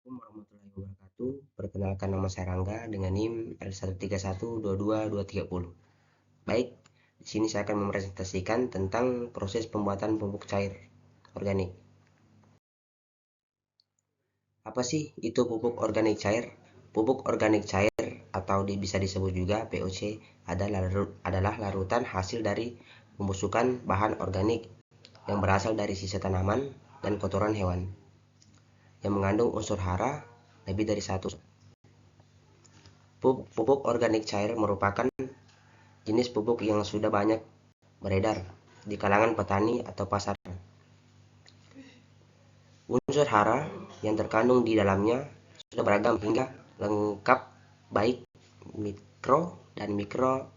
Assalamualaikum warahmatullahi wabarakatuh. Perkenalkan, nama saya Rangga dengan NIM L131222230. Baik, di sini saya akan mempresentasikan tentang proses pembuatan pupuk cair organik. Apa sih itu pupuk organik cair? Pupuk organik cair atau bisa disebut juga POC adalah larutan hasil dari pembusukan bahan organik yang berasal dari sisa tanaman dan kotoran hewan yang mengandung unsur hara lebih dari satu. Pupuk organik cair merupakan jenis pupuk yang sudah banyak beredar di kalangan petani atau pasar. Unsur hara yang terkandung di dalamnya sudah beragam hingga lengkap, baik mikro dan mikro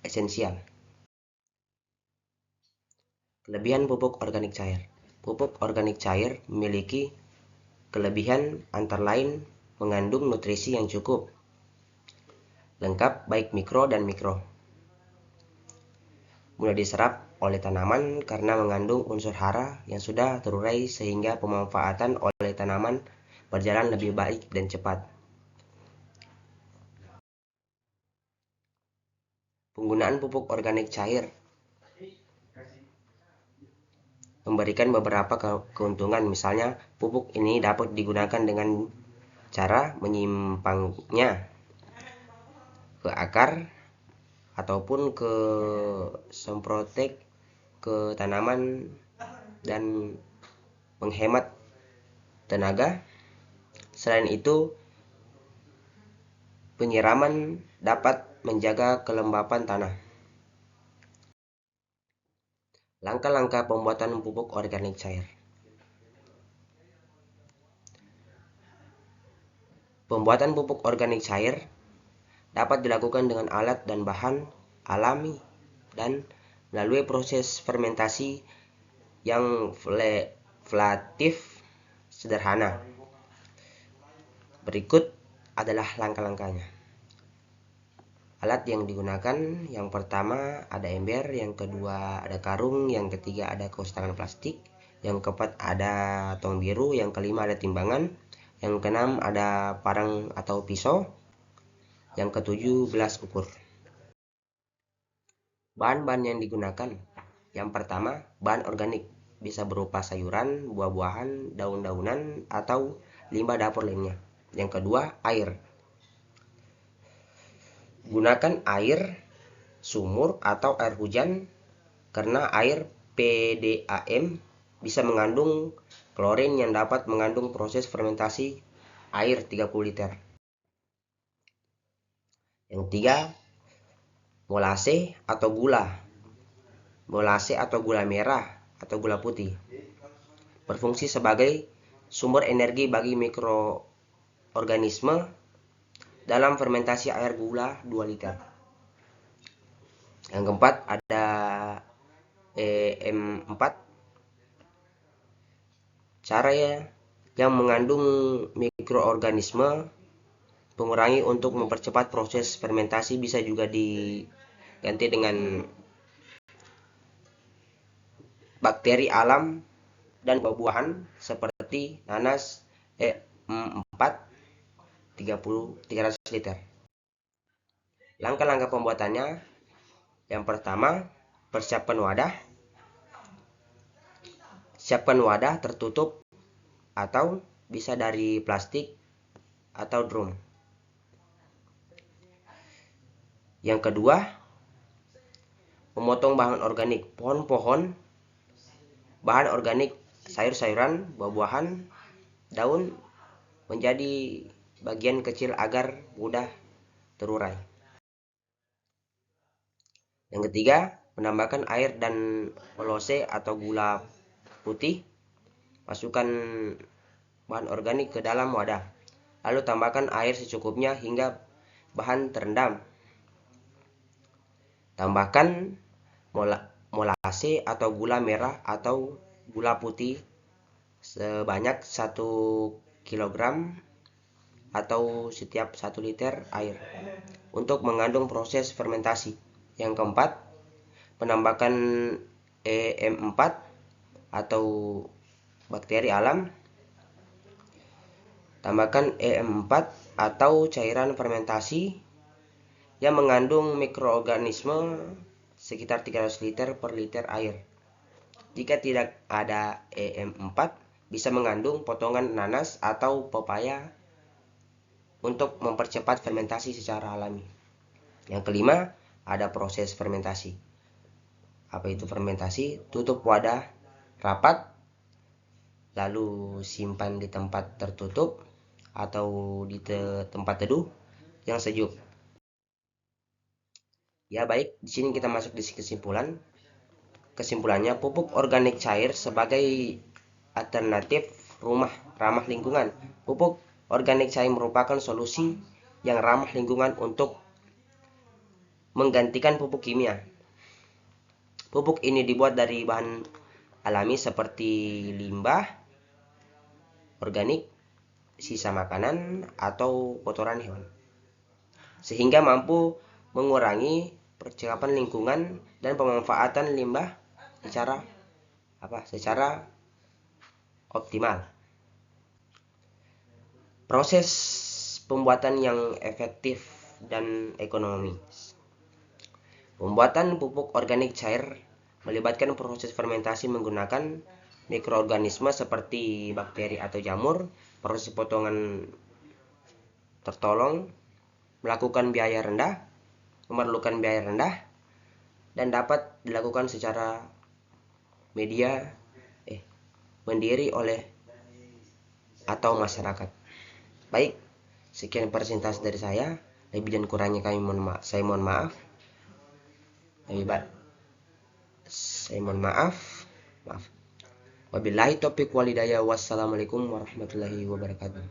esensial. Kelebihan pupuk organik cair. Pupuk organik cair memiliki kelebihan antara lain mengandung nutrisi yang cukup, lengkap baik mikro dan mikro, mudah diserap oleh tanaman karena mengandung unsur hara yang sudah terurai sehingga pemanfaatan oleh tanaman berjalan lebih baik dan cepat. Penggunaan pupuk organik cair memberikan beberapa keuntungan, misalnya pupuk ini dapat digunakan dengan cara menyimpangnya ke akar ataupun ke semprotek ke tanaman dan menghemat tenaga. Selain itu, penyiraman dapat menjaga kelembapan tanah. Langkah-langkah pembuatan pupuk organik cair. Pembuatan pupuk organik cair dapat dilakukan dengan alat dan bahan alami dan melalui proses fermentasi yang relatif sederhana. Berikut adalah langkah-langkahnya. Alat yang digunakan, yang pertama ada ember, yang kedua ada karung, yang ketiga ada kaus tangan plastik, yang keempat ada tong biru, yang kelima ada timbangan, yang keenam ada parang atau pisau, yang ketujuh gelas ukur. Bahan-bahan yang digunakan, yang pertama bahan organik, bisa berupa sayuran, buah-buahan, daun-daunan, atau limbah dapur lainnya. Yang kedua, air. Gunakan air sumur atau air hujan karena air PDAM bisa mengandung klorin yang dapat mengandung proses fermentasi air 30 liter. Yang ketiga, molase atau gula. Molase atau gula merah atau gula putih berfungsi sebagai sumber energi bagi mikroorganisme dalam fermentasi air gula 2 liter. Yang keempat ada EM4, cara yang mengandung mikroorganisme pengurangi untuk mempercepat proses fermentasi, bisa juga diganti dengan bakteri alam dan buah-buahan seperti nanas E4 300 liter. Langkah-langkah pembuatannya, yang pertama, persiapkan wadah. Siapkan wadah tertutup atau bisa dari plastik atau drum. Yang kedua, memotong bahan organik, pohon-pohon, bahan organik, sayur-sayuran, buah-buahan, daun menjadi bagian kecil agar mudah terurai. Yang ketiga, menambahkan air dan molase atau gula putih. Masukkan bahan organik ke dalam wadah, lalu tambahkan air secukupnya hingga bahan terendam. Tambahkan molase atau gula merah atau gula putih sebanyak 1 kg atau setiap 1 liter air untuk mengandung proses fermentasi. Yang keempat, penambahan EM4 atau bakteri alam. Tambahkan EM4 atau cairan fermentasi yang mengandung mikroorganisme sekitar 300 liter per liter air. Jika tidak ada EM4, bisa mengandung potongan nanas atau pepaya untuk mempercepat fermentasi secara alami. Yang kelima, ada proses fermentasi. Apa itu fermentasi? Tutup wadah rapat, lalu simpan di tempat tertutup atau di tempat teduh yang sejuk. Ya baik, di sini kita masuk di kesimpulan. Kesimpulannya, pupuk organik cair sebagai alternatif ramah lingkungan. Pupuk organik cair merupakan solusi yang ramah lingkungan untuk menggantikan pupuk kimia. Pupuk ini dibuat dari bahan alami seperti limbah organik, sisa makanan, atau kotoran hewan, sehingga mampu mengurangi percakapan lingkungan dan pemanfaatan limbah secara optimal. Proses pembuatan yang efektif dan ekonomis. Pembuatan pupuk organik cair melibatkan proses fermentasi menggunakan mikroorganisme seperti bakteri atau jamur. Proses potongan tertolong, memerlukan biaya rendah, dan dapat dilakukan secara mandiri oleh atau masyarakat. Baik, sekian presentasi dari saya. Lebih dan kurangnya saya mohon maaf. Wabillahi taufiq walhidayah. Wassalamualaikum warahmatullahi wabarakatuh.